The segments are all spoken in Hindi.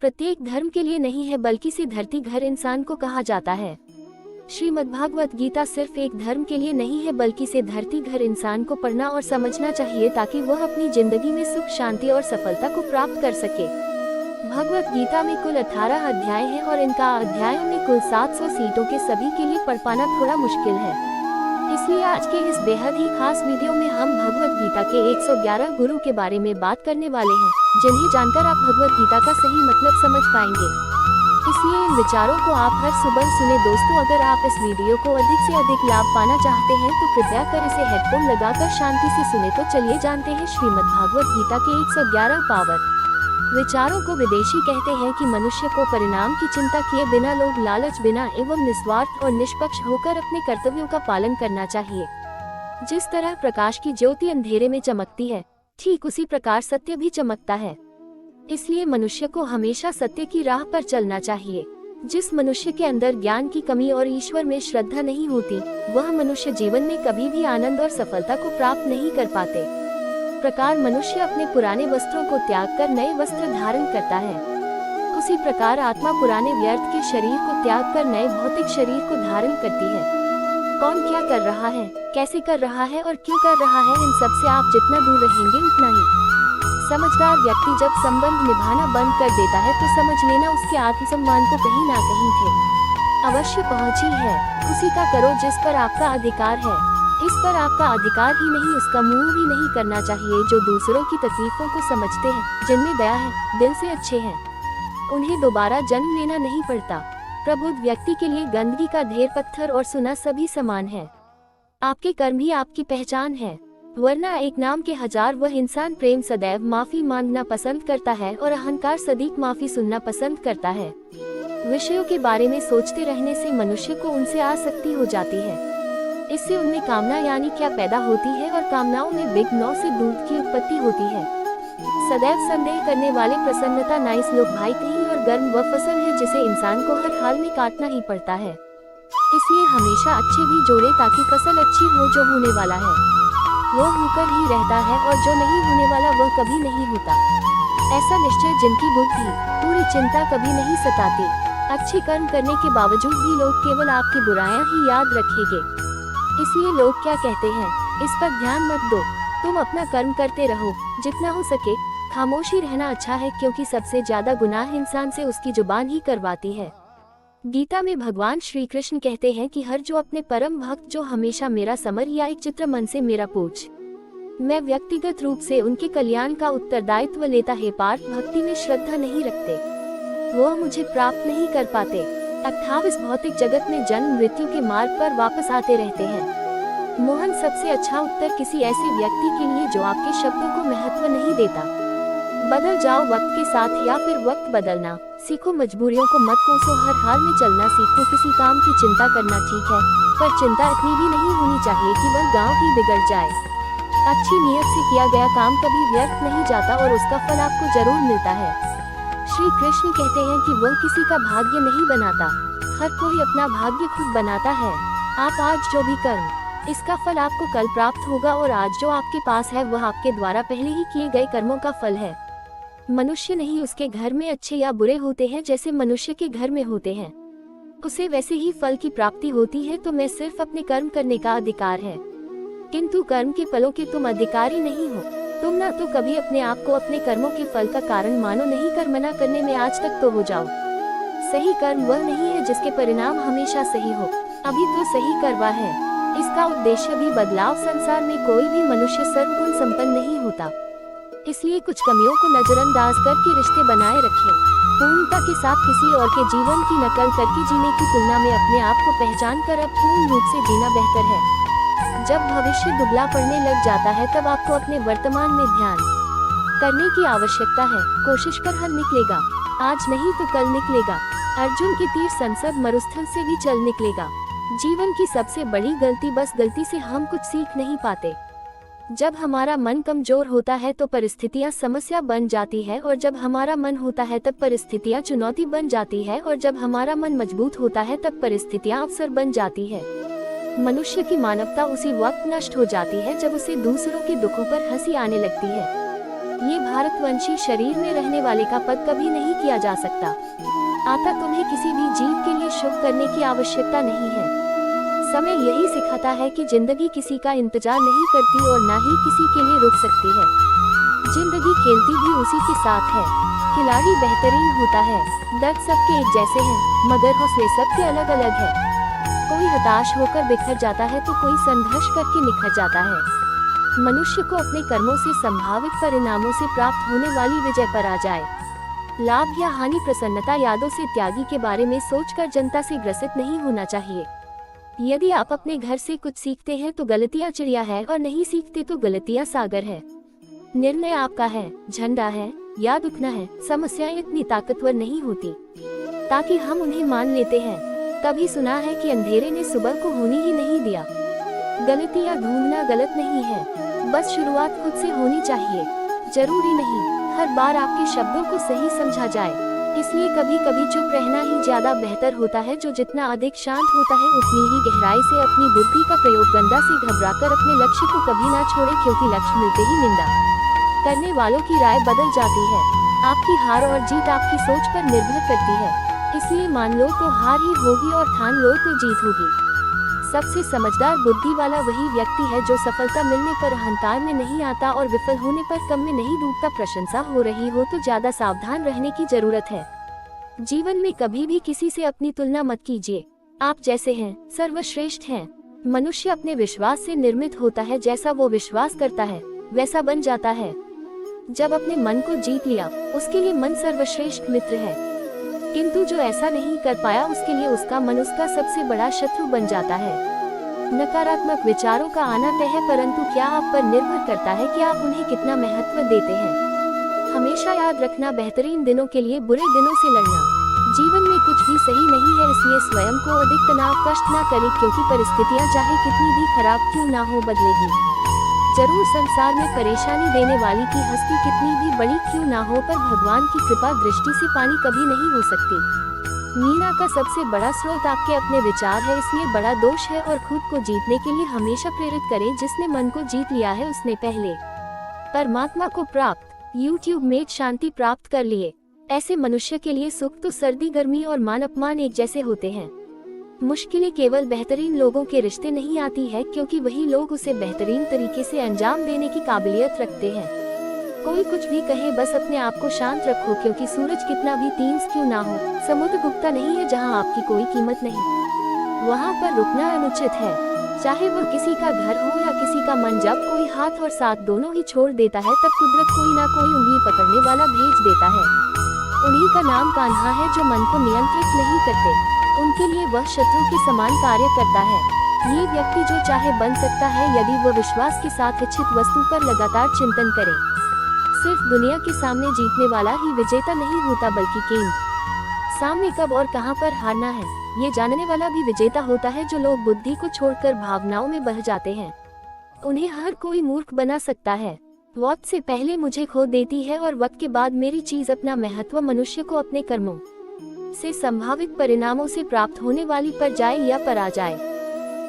प्रत्येक धर्म के लिए नहीं है बल्कि से धरती घर इंसान को कहा जाता है। श्रीमद्भागवत गीता सिर्फ एक धर्म के लिए नहीं है बल्कि से धरती घर इंसान को पढ़ना और समझना चाहिए ताकि वह अपनी जिंदगी में सुख शांति और सफलता को प्राप्त कर सके। भगवत गीता में कुल 18 अध्याय हैं और इनका अध्यायों में कुल 700 सीटों के सभी के लिए पढ़ पाना थोड़ा मुश्किल है। इसलिए आज के इस बेहद ही खास वीडियो में हम भगवत गीता के 111 गुरु के बारे में बात करने वाले हैं, जिन्हें जानकर आप भगवत गीता का सही मतलब समझ पाएंगे। इसलिए इन विचारों को आप हर सुबह सुने। दोस्तों, अगर आप इस वीडियो को अधिक से अधिक लाभ पाना चाहते हैं तो कृपया कर इसे हेडफोन लगाकर शांति से सुने। तो चलिए जानते हैं श्रीमद्भागवत गीता के 111 पावर विचारों को। विदेशी कहते हैं कि मनुष्य को परिणाम की चिंता किए बिना, लोभ लालच बिना एवं निस्वार्थ और निष्पक्ष होकर अपने कर्तव्यों का पालन करना चाहिए। जिस तरह प्रकाश की ज्योति अंधेरे में चमकती है, ठीक उसी प्रकार सत्य भी चमकता है। इसलिए मनुष्य को हमेशा सत्य की राह पर चलना चाहिए। जिस मनुष्य के अंदर ज्ञान की कमी और ईश्वर में श्रद्धा नहीं होती, वह मनुष्य जीवन में कभी भी आनंद और सफलता को प्राप्त नहीं कर पाते। प्रकार मनुष्य अपने पुराने वस्त्रों को त्याग कर नए वस्त्र धारण करता है, उसी प्रकार आत्मा पुराने व्यर्थ के शरीर को त्याग कर नए भौतिक शरीर को धारण करती है। कौन क्या कर रहा है, कैसे कर रहा है और क्यों कर रहा है, इन सब से आप जितना दूर रहेंगे उतना ही। समझदार व्यक्ति जब संबंध निभाना बंद कर देता है तो समझ लेना उसके आत्मसम्मान को कहीं ना कहीं थे अवश्य पहुंची है। उसी का करो जिस पर आपका अधिकार है। इस पर आपका अधिकार ही नहीं, उसका मुंह भी नहीं करना चाहिए। जो दूसरों की तकलीफों को समझते हैं, जिनमें दया है, दिल से अच्छे हैं, उन्हें दोबारा जन्म लेना नहीं पड़ता। प्रबुद्ध व्यक्ति के लिए गंदगी का ढेर, पत्थर और सुना सभी समान है। आपके कर्म ही आपकी पहचान है, वरना एक नाम के हजार। वह इंसान प्रेम सदैव माफी मांगना पसंद करता है और अहंकार सदैव माफी सुनना पसंद करता है। विषयों के बारे में सोचते रहने से मनुष्य को उनसे आसक्ति हो जाती है। इससे उनमें कामना यानी क्या पैदा होती है और कामनाओं में बिग नौ से दूध की उत्पत्ति होती है। सदैव संदेह करने वाले प्रसन्नता नाइस लोग भाई कहीं और गर्म व फसल है जिसे इंसान को हर हाल में काटना ही पड़ता है। इसलिए हमेशा अच्छे भी जोड़े ताकि फसल अच्छी हो। जो होने वाला है वो होकर ही रहता है और जो नहीं होने वाला वह कभी नहीं होता। ऐसा निश्चय जिनकी बुद्धि पूरी चिंता कभी नहीं सताती। अच्छे कर्म करने के बावजूद भी लोग केवल आपकी बुराइयां ही याद रखेंगे। इसलिए लोग क्या कहते हैं, इस पर ध्यान मत दो, तुम अपना कर्म करते रहो। जितना हो सके खामोशी रहना अच्छा है, क्योंकि सबसे ज्यादा गुनाह इंसान से उसकी जुबान ही करवाती है। गीता में भगवान श्री कृष्ण कहते हैं कि हर जो अपने परम भक्त जो हमेशा मेरा समर या एक चित्र मन से मेरा पूछ, मैं व्यक्तिगत रूप से उनके कल्याण का उत्तरदायित्व लेता है। पार्थ भक्ति में श्रद्धा नहीं रखते, वो मुझे प्राप्त नहीं कर पाते। 28 भौतिक जगत में जन्म मृत्यु के मार्ग पर वापस आते रहते हैं। मोहन, सबसे अच्छा उत्तर किसी ऐसे व्यक्ति के लिए जो आपके शब्दों को महत्व नहीं देता। बदल जाओ वक्त के साथ या फिर वक्त बदलना सीखो। मजबूरियों को मत कोसो, हर हाल में चलना सीखो। किसी काम की चिंता करना ठीक है, पर चिंता इतनी भी नहीं होनी चाहिए कि वह गांव ही बिगड़ जाए। अच्छी नीयत से किया गया काम कभी व्यर्थ नहीं जाता और उसका फल आपको जरूर मिलता है। श्री कृष्ण कहते हैं कि वह किसी का भाग्य नहीं बनाता, हर कोई अपना भाग्य खुद बनाता है। आप आज जो भी कर्म, इसका फल आपको कल प्राप्त होगा और आज जो आपके पास है वह आपके द्वारा पहले ही किए गए कर्मों का फल है। मनुष्य नहीं उसके घर में अच्छे या बुरे होते हैं जैसे मनुष्य के घर में होते हैं, उसे वैसे ही फल की प्राप्ति होती है। तो मैं सिर्फ अपने कर्म करने का अधिकार है, किंतु कर्म के फलों के तुम अधिकारी नहीं हो। तुम ना तो कभी अपने आप को अपने कर्मों के फल का कारण मानो, नहीं कर मना करने में आज तक तो हो जाओ। सही कर्म वह नहीं है जिसके परिणाम हमेशा सही हो, अभी तो सही करवा है। इसका उद्देश्य भी बदलाव। संसार में कोई भी मनुष्य सर्वगुण संपन्न नहीं होता, इसलिए कुछ कमियों को नजरअंदाज करके रिश्ते बनाए रखें। पूर्णता के साथ किसी और के जीवन की नकल करके जीने की तुलना में अपने आप को पहचान कर अब पूर्ण रूप से जीना बेहतर है। जब भविष्य दुबला पड़ने लग जाता है तब आपको अपने वर्तमान में ध्यान करने की आवश्यकता है। कोशिश कर हल निकलेगा, आज नहीं तो कल निकलेगा। अर्जुन के तीर संसद मरुस्थल से भी चल निकलेगा। जीवन की सबसे बड़ी गलती बस गलती से हम कुछ सीख नहीं पाते। जब हमारा मन कमजोर होता है तो परिस्थितियां समस्या बन जाती है, और जब हमारा मन होता है तब परिस्थितियां चुनौती बन जाती है, और जब हमारा मन मजबूत होता है तब परिस्थितियां अवसर बन जाती है। मनुष्य की मानवता उसी वक्त नष्ट हो जाती है जब उसे दूसरों के दुखों पर हंसी आने लगती है। ये भारतवंशी शरीर में रहने वाले का पद कभी नहीं किया जा सकता। अतः तुम्हें किसी भी जीव के लिए शुभ करने की आवश्यकता नहीं है। समय यही सिखाता है कि जिंदगी किसी का इंतजार नहीं करती और न ही किसी के लिए रुक सकती है। जिंदगी खेलती भी उसी के साथ है। खिलाड़ी बेहतरीन होता है। दर्द सबके एक जैसे हैं, मगर हौसले सबके अलग अलग है। कोई हताश होकर बिखर जाता है तो कोई संघर्ष करके निखर जाता है। मनुष्य को अपने कर्मों से संभावित परिणामों से प्राप्त होने वाली विजय पर आ जाए। लाभ या हानि, प्रसन्नता, यादों से त्यागी के बारे में सोचकर जनता से ग्रसित नहीं होना चाहिए। यदि आप अपने घर से कुछ सीखते हैं तो गलतियां चिड़िया है, और नहीं सीखते तो गलतियां सागर है। निर्णय आपका है, झंडा है, याद उठना है। समस्याएं इतनी ताकतवर नहीं होती ताकि हम उन्हें मान लेते हैं। कभी सुना है कि अंधेरे ने सुबह को होने ही नहीं दिया। गलतियां ढूंढना गलत नहीं है, बस शुरुआत खुद से होनी चाहिए। जरूरी नहीं हर बार आपके शब्दों को सही समझा जाए, इसलिए कभी कभी चुप रहना ही ज्यादा बेहतर होता है। जो जितना अधिक शांत होता है उतनी ही गहराई से अपनी बुद्धि का प्रयोग गंदा से घबराकर अपने लक्ष्य को कभी ना छोड़े, क्योंकि लक्ष्य मिलते ही निंदा करने वालों की राय बदल जाती है। आपकी हार और जीत आपकी सोच पर निर्भर करती है, इसलिए मान लो तो हार ही होगी और ठान लो तो जीत होगी। सबसे समझदार बुद्धि वाला वही व्यक्ति है जो सफलता मिलने पर अहंकार में नहीं आता और विफल होने पर कम में नहीं डूबता। प्रशंसा हो रही हो तो ज्यादा सावधान रहने की जरूरत है। जीवन में कभी भी किसी से अपनी तुलना मत कीजिए। आप जैसे हैं सर्वश्रेष्ठ हैं। मनुष्य अपने विश्वास से निर्मित होता है। जैसा वो विश्वास करता है वैसा बन जाता है। जब अपने मन को जीत लिया उसके लिए मन सर्वश्रेष्ठ मित्र है, किंतु जो ऐसा नहीं कर पाया उसके लिए उसका मन उसका सबसे बड़ा शत्रु बन जाता है। नकारात्मक विचारों का आना तय है, परंतु क्या आप पर निर्भर करता है कि आप उन्हें कितना महत्व देते हैं। हमेशा याद रखना, बेहतरीन दिनों के लिए बुरे दिनों से लड़ना। जीवन में कुछ भी सही नहीं है, इसलिए स्वयं को अधिक तनाव कष्ट न करें, क्योंकि परिस्थितियां चाहे कितनी भी खराब क्यों ना हो बदलेगी जरूर। संसार में परेशानी देने वाली की हस्ती कितनी भी बड़ी क्यों ना हो, पर भगवान की कृपा दृष्टि से पानी कभी नहीं हो सकती। मीरा का सबसे बड़ा स्रोत आपके अपने विचार है, इसलिए बड़ा दोष है। और खुद को जीतने के लिए हमेशा प्रेरित करें। जिसने मन को जीत लिया है उसने पहले परमात्मा को प्राप्त YouTube में शांति प्राप्त कर लिए। ऐसे मनुष्य के लिए सुख तो सर्दी गर्मी और मान अपमान एक जैसे होते हैं। मुश्किलें केवल बेहतरीन लोगों के रिश्ते नहीं आती है, क्योंकि वही लोग उसे बेहतरीन तरीके से अंजाम देने की काबिलियत रखते हैं। कोई कुछ भी कहे, बस अपने आप को शांत रखो, क्योंकि सूरज कितना भी तेज क्यों ना हो, समुद्र डूबता नहीं है। जहां आपकी कोई कीमत नहीं वहां पर रुकना अनुचित है, चाहे वह किसी का घर हो या किसी का मन। जब कोई हाथ और साथ दोनों ही छोड़ देता है तब कुदरत कोई ना कोई उंगली पकड़ने वाला भेज देता है। उन्हीं का नाम कान्हा है जो मन को नियंत्रित नहीं करते। उनके लिए वह शत्रु के समान कार्य करता है। ये व्यक्ति जो चाहे बन सकता है, यदि वह विश्वास के साथ इच्छित वस्तु पर लगातार चिंतन करे। सिर्फ दुनिया के सामने जीतने वाला ही विजेता नहीं होता, बल्कि केंद्र सामने कब और कहां पर हारना है ये जानने वाला भी विजेता होता है। जो लोग बुद्धि को छोड़कर भावनाओं में बह जाते हैं उन्हें हर कोई मूर्ख बना सकता है। वक्त से पहले मुझे खो देती है और वक्त के बाद मेरी चीज अपना महत्व। मनुष्य को अपने कर्मों से संभावित परिणामों से प्राप्त होने वाली पर जाए या पराजय,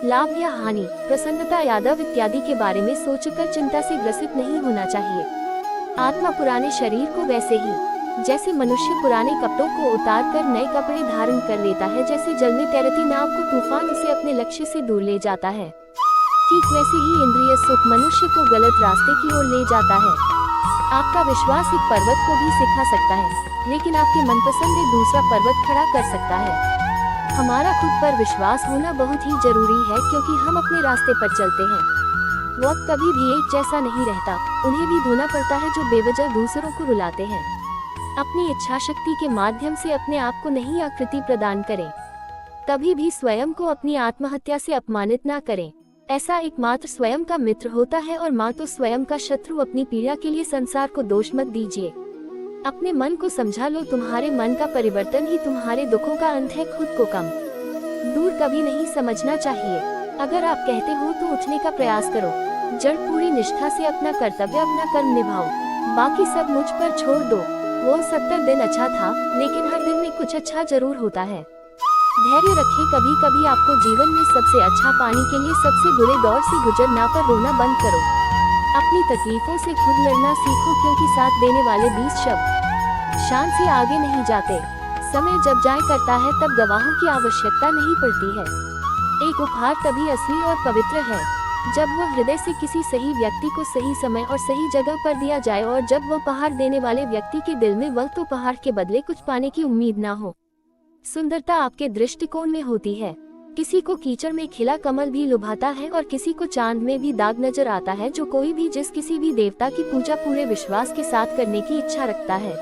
लाभ या हानि, प्रसन्नता, यादव इत्यादि के बारे में सोचकर चिंता से ग्रसित नहीं होना चाहिए। आत्मा पुराने शरीर को वैसे ही जैसे मनुष्य पुराने कपड़ों को उतार कर नए कपड़े धारण कर लेता है, जैसे जल में तैरती नाव को तूफान उसे अपने लक्ष्य से दूर ले जाता है, ठीक वैसे ही इंद्रिय सुख मनुष्य को गलत रास्ते की ओर ले जाता है। आपका विश्वास एक पर्वत को भी सिखा सकता है, लेकिन आपके मनपसंद दूसरा पर्वत खड़ा कर सकता है। हमारा खुद पर विश्वास होना बहुत ही जरूरी है, क्योंकि हम अपने रास्ते पर चलते हैं। वक्त कभी भी एक जैसा नहीं रहता, उन्हें भी धोना पड़ता है जो बेवजह दूसरों को रुलाते हैं। अपनी इच्छा शक्ति के माध्यम से अपने आप को नहीं आकृति प्रदान करें। कभी भी स्वयं को अपनी आत्महत्या से अपमानित ना करें। ऐसा एकमात्र स्वयं का मित्र होता है और माँ तो स्वयं का शत्रु। अपनी पीड़ा के लिए संसार को दोष मत दीजिए। अपने मन को समझा लो, तुम्हारे मन का परिवर्तन ही तुम्हारे दुखों का अंत है। खुद को कम दूर कभी नहीं समझना चाहिए। अगर आप कहते हो तो उठने का प्रयास करो। जड़ पूरी निष्ठा से अपना कर्तव्य अपना कर्म निभाओ, बाकी सब मुझ पर छोड़ दो। वो 70 दिन अच्छा था, लेकिन हर दिन में कुछ अच्छा जरूर होता है। धैर्य रखें। कभी कभी आपको जीवन में सबसे अच्छा पाने के लिए सबसे बुरे दौर से गुजरना पर रोना बंद करो। अपनी तकलीफों से खुद लड़ना सीखो, क्योंकि साथ देने वाले 20 शब्द शान से आगे नहीं जाते। समय जब जाए करता है तब गवाहों की आवश्यकता नहीं पड़ती है। एक उपहार तभी असली और पवित्र है जब वह हृदय से किसी सही व्यक्ति को सही समय और सही जगह पर दिया जाए, और जब वह उपहार देने वाले व्यक्ति के दिल में वह उपहार के बदले कुछ पाने की उम्मीद ना हो। सुंदरता आपके दृष्टिकोण में होती है। किसी को कीचड़ में खिला कमल भी लुभाता है और किसी को चांद में भी दाग नजर आता है। जो कोई भी जिस किसी भी देवता की पूजा पूरे विश्वास के साथ करने की इच्छा रखता है,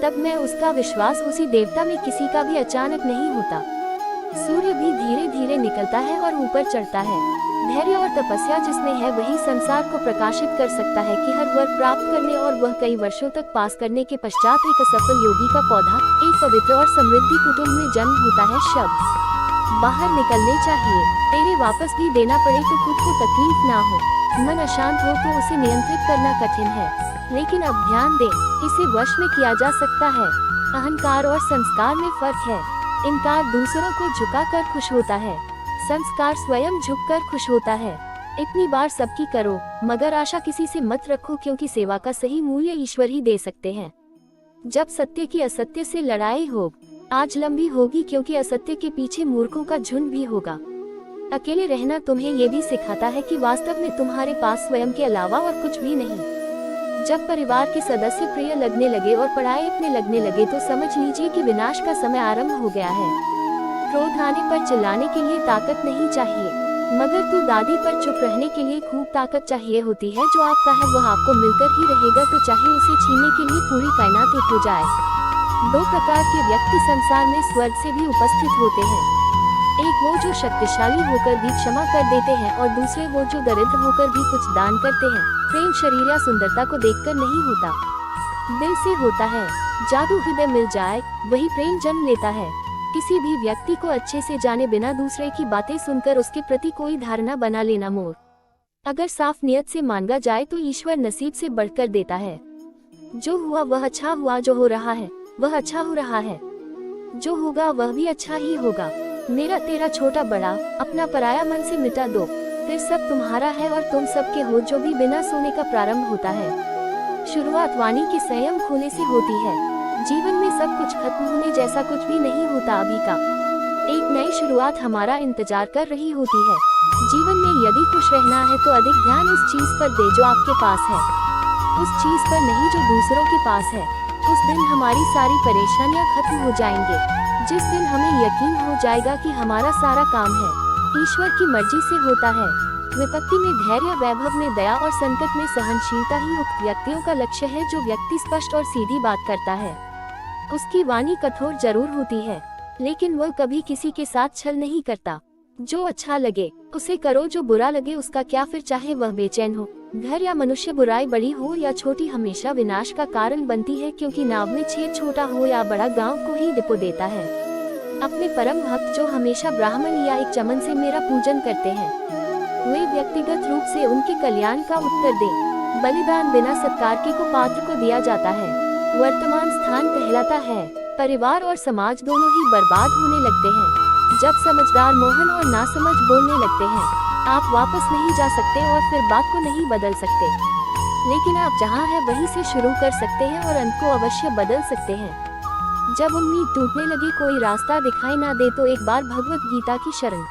तब मैं उसका विश्वास उसी देवता में किसी का भी अचानक नहीं होता। सूर्य भी धीरे धीरे निकलता है और ऊपर चढ़ता है। धैर्य और तपस्या जिसमें है वही संसार को प्रकाशित कर सकता है कि हर वर प्राप्त करने और वह कई वर्षों तक पास करने के पश्चात एक असफल योगी का पौधा एक पवित्र और समृद्धि कुटुंब में जन्म होता है। शब्द बाहर निकलने चाहिए। तेरे वापस भी देना पड़े तो खुद को तकलीफ ना हो। मन अशांत हो तो उसे नियंत्रित करना कठिन है, लेकिन अब ध्यान दे, इसे वश में किया जा सकता है। अहंकार और संस्कार में फर्क है। इनकार दूसरों को झुकाकर खुश होता है, संस्कार स्वयं झुककर खुश होता है। इतनी बार सबकी करो, मगर आशा किसी से मत रखो, क्योंकि सेवा का सही मूल्य ईश्वर ही दे सकते हैं। जब सत्य की असत्य से लड़ाई हो, आज लंबी होगी, क्योंकि असत्य के पीछे मूर्खों का झुंड भी होगा। अकेले रहना तुम्हें ये भी सिखाता है कि वास्तव में तुम्हारे पास स्वयं के अलावा और कुछ भी नहीं। जब परिवार के सदस्य प्रिय लगने लगे और पढ़ाई अपने लगने लगे तो समझ लीजिए कि विनाश का समय आरंभ हो गया है। क्रोध आने पर चिल्लाने के लिए ताकत नहीं चाहिए, मगर तू दादी पर चुप रहने के लिए खूब ताकत चाहिए होती है। जो आपका है वह आपको मिलकर ही रहेगा, तो चाहे उसे छीनने के लिए पूरी कायनात एक हो जाए। दो प्रकार के व्यक्ति संसार में स्वर्ग से भी उपस्थित होते हैं। एक वो जो शक्तिशाली होकर भी क्षमा कर देते हैं, और दूसरे वो जो दरिद्र होकर भी कुछ दान करते हैं। प्रेम शरीर या सुंदरता को देखकर नहीं होता, दिल से होता है। जादू हृदय मिल जाए वही प्रेम जन्म लेता है। किसी भी व्यक्ति को अच्छे से जाने बिना दूसरे की बातें सुनकर उसके प्रति कोई धारणा बना लेना मोर। अगर साफ नियत से मांगा जाए तो ईश्वर नसीब से बढ़कर देता है। जो हुआ वह अच्छा हुआ, जो हो रहा है वह अच्छा हो रहा है, जो होगा वह भी अच्छा ही होगा। मेरा तेरा छोटा बड़ा अपना पराया मन से मिटा दो, फिर सब तुम्हारा है और तुम सबके हो। जो भी बिना सोने का प्रारंभ होता है, शुरुआत वाणी के संयम खोले से होती है। जीवन में सब कुछ खत्म होने जैसा कुछ भी नहीं होता। अभी का एक नई शुरुआत हमारा इंतजार कर रही होती है। जीवन में यदि खुश रहना है तो अधिक ध्यान उस चीज पर दे जो आपके पास है, उस चीज पर नहीं जो दूसरों के पास है। उस दिन हमारी सारी परेशानियां खत्म हो जाएंगे, जिस दिन हमें यकीन हो जाएगा कि हमारा सारा काम है ईश्वर की मर्जी से होता है। विपत्ति में धैर्य, वैभव में दया और संकट में सहनशीलता ही उक्त व्यक्तियों का लक्ष्य है। जो व्यक्ति स्पष्ट और सीधी बात करता है, उसकी वाणी कठोर जरूर होती है, लेकिन वह कभी किसी के साथ छल नहीं करता। जो अच्छा लगे उसे करो, जो बुरा लगे उसका क्या, फिर चाहे वह बेचैन हो। घर या मनुष्य, बुराई बड़ी हो या छोटी, हमेशा विनाश का कारण बनती है, क्योंकि नाव में छेद छोटा हो या बड़ा, गांव को ही डिपो देता है। अपने परम भक्त जो हमेशा ब्राह्मण या एक चमन से मेरा पूजन करते हैं, वे व्यक्तिगत रूप से उनके कल्याण का उत्तर दें। बलिदान बिना सत्कार के को पात्र को दिया जाता है। वर्तमान स्थान कहलाता है। परिवार और समाज दोनों ही बर्बाद होने लगते हैं जब समझदार मोहन और नासमझ बोलने लगते हैं। आप वापस नहीं जा सकते और फिर बात को नहीं बदल सकते, लेकिन आप जहां हैं वहीं से शुरू कर सकते हैं और अंत को अवश्य बदल सकते हैं। जब उम्मीद टूटने लगे, कोई रास्ता दिखाई ना दे, तो एक बार भगवत गीता की शरण